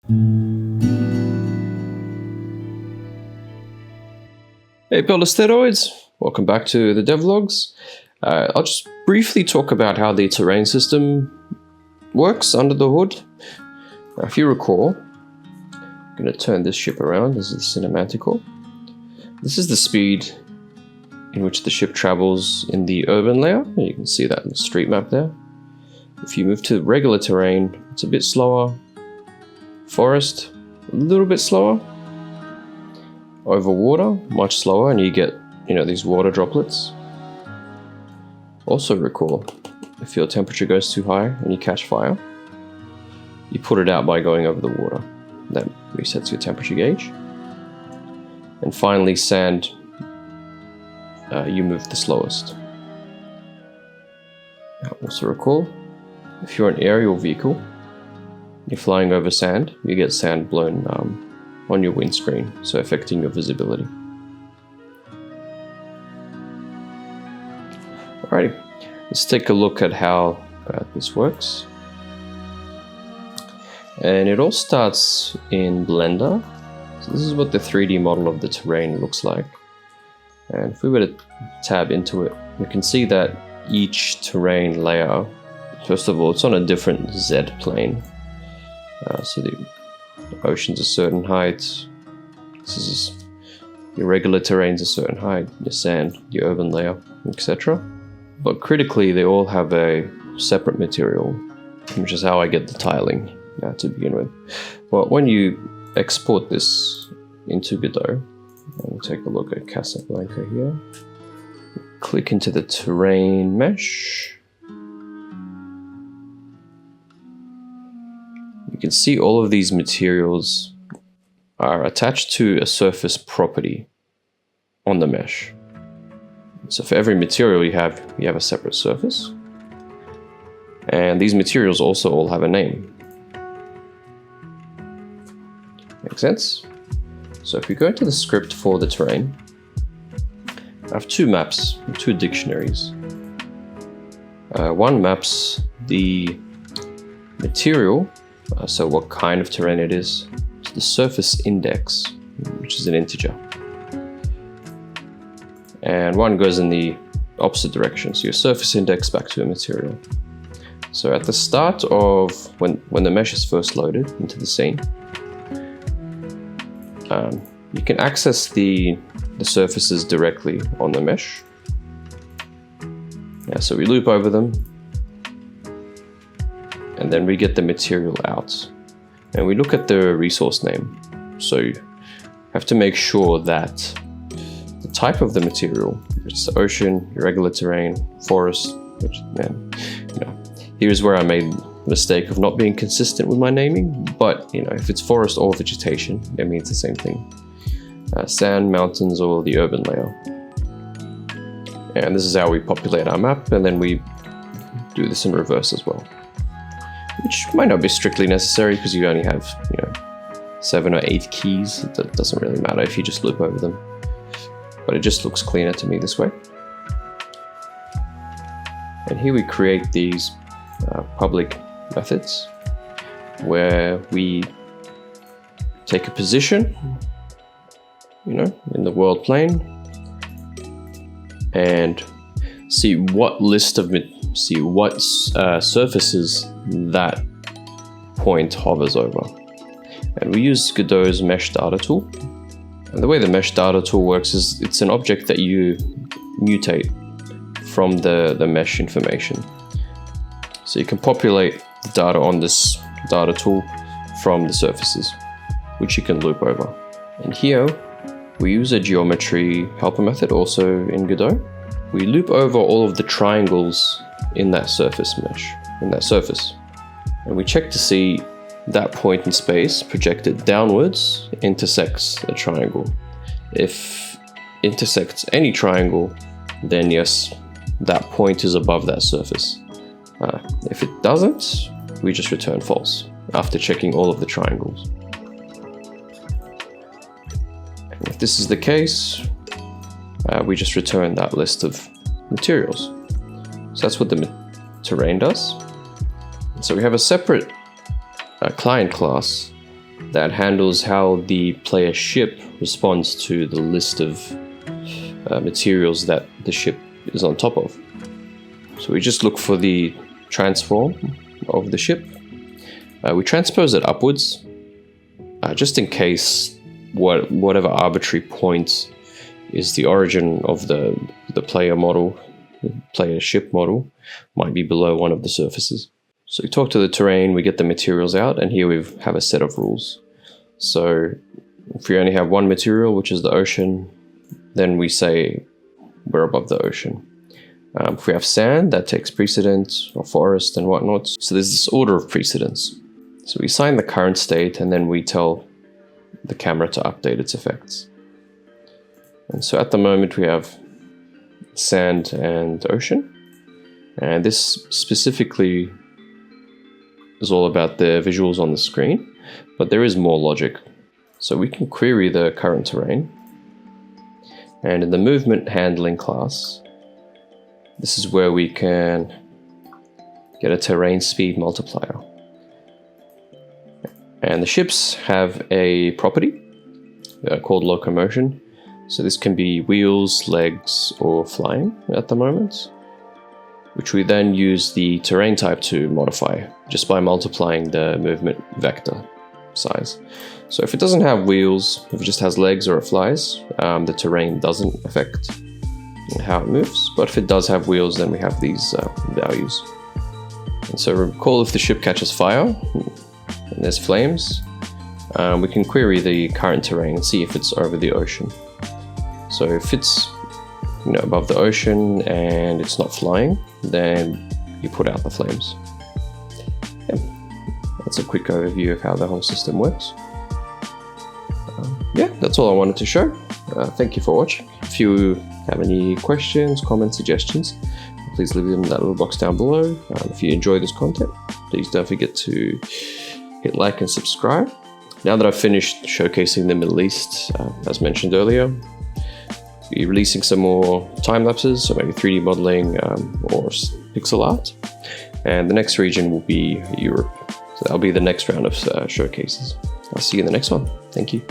Hey Polystheroids, welcome back to the devlogs. I'll just briefly talk about how the terrain system works under the hood. Now, if you recall, I'm going to turn this ship around. This is the Cinemanticore. This is the speed in which the ship travels in the urban layer. You can see that in the street map there. If you move to regular terrain, it's a bit slower. Forest, a little bit slower. Over water, much slower, and you get, these water droplets. Also recall, if your temperature goes too high and you catch fire, you put it out by going over the water. That resets your temperature gauge. And finally, sand, you move the slowest. Also recall, if you're an aerial vehicle, you're flying over sand, you get sand blown on your windscreen, so affecting your visibility. Alrighty, let's take a look at how this works. And it all starts in Blender. So this is what the 3D model of the terrain looks like. And if we were to tab into it, we can see that each terrain layer, first of all, it's on a different Z plane. So the ocean's a certain height. This is your regular terrain's a certain height, your sand, your urban layer, etc. But critically, they all have a separate material, which is how I get the tiling to begin with. But when you export this into Godot, we'll take a look at Casablanca here. Click into the terrain mesh. You can see all of these materials are attached to a surface property on the mesh. So for every material you have a separate surface. And these materials also all have a name. Make sense? So if you go into the script for the terrain, I have two maps, two dictionaries. One maps the material, so what kind of terrain it is, to the surface index, which is an integer. And one goes in the opposite direction, so your surface index back to a material. So at the start of when the mesh is first loaded into the scene, you can access the surfaces directly on the mesh. So we loop over them, and then we get the material out. And we look at the resource name. So you have to make sure that the type of the material, it's the ocean, irregular terrain, forest, which, here's where I made the mistake of not being consistent with my naming, but if it's forest or vegetation, it means the same thing. Sand, mountains, or the urban layer. And this is how we populate our map, and then we do this in reverse as well. Which might not be strictly necessary because you only have, 7 or 8 keys. It doesn't really matter if you just loop over them. But it just looks cleaner to me this way. And here we create these public methods where we take a position, in the world plane, and see what surfaces that point hovers over. And we use Godot's mesh data tool. And the way the mesh data tool works is it's an object that you mutate from the mesh information. So you can populate the data on this data tool from the surfaces, which you can loop over. And here we use a geometry helper method also in Godot. We loop over all of the triangles in that surface mesh, in that surface. And we check to see that point in space projected downwards intersects a triangle. If intersects any triangle, then yes, that point is above that surface. If it doesn't, we just return false after checking all of the triangles. And if this is the case, we just return that list of materials. So that's what the terrain does. So we have a separate client class that handles how the player ship responds to the list of materials that the ship is on top of. So we just look for the transform of the ship. We transpose it upwards, just in case whatever arbitrary point is the origin of the player model, the player ship model, might be below one of the surfaces. So we talk to the terrain, we get the materials out, and here we have a set of rules. So if we only have one material, which is the ocean, then we say we're above the ocean. If we have sand, that takes precedence, or forest and whatnot. So there's this order of precedence. So we assign the current state, and then we tell the camera to update its effects. And so at the moment we have sand and ocean. And this specifically is all about the visuals on the screen, but there is more logic. So we can query the current terrain. And in the movement handling class, this is where we can get a terrain speed multiplier. And the ships have a property called locomotion. So this can be wheels, legs, or flying at the moment, which we then use the terrain type to modify just by multiplying the movement vector size. So if it doesn't have wheels, if it just has legs or it flies, the terrain doesn't affect how it moves. But if it does have wheels, then we have these values. And so recall if the ship catches fire and there's flames, we can query the current terrain and see if it's over the ocean. So if it's above the ocean and it's not flying, then you put out the flames. Yeah, that's a quick overview of how the whole system works. Yeah, that's all I wanted to show. Thank you for watching. If you have any questions, comments, suggestions, please leave them in that little box down below. If you enjoy this content, please don't forget to hit like and subscribe. Now that I've finished showcasing the Middle East, as mentioned earlier, I'll be releasing some more time lapses, so maybe 3D modeling or pixel art. And the next region will be Europe. So that'll be the next round of showcases. I'll see you in the next one. Thank you.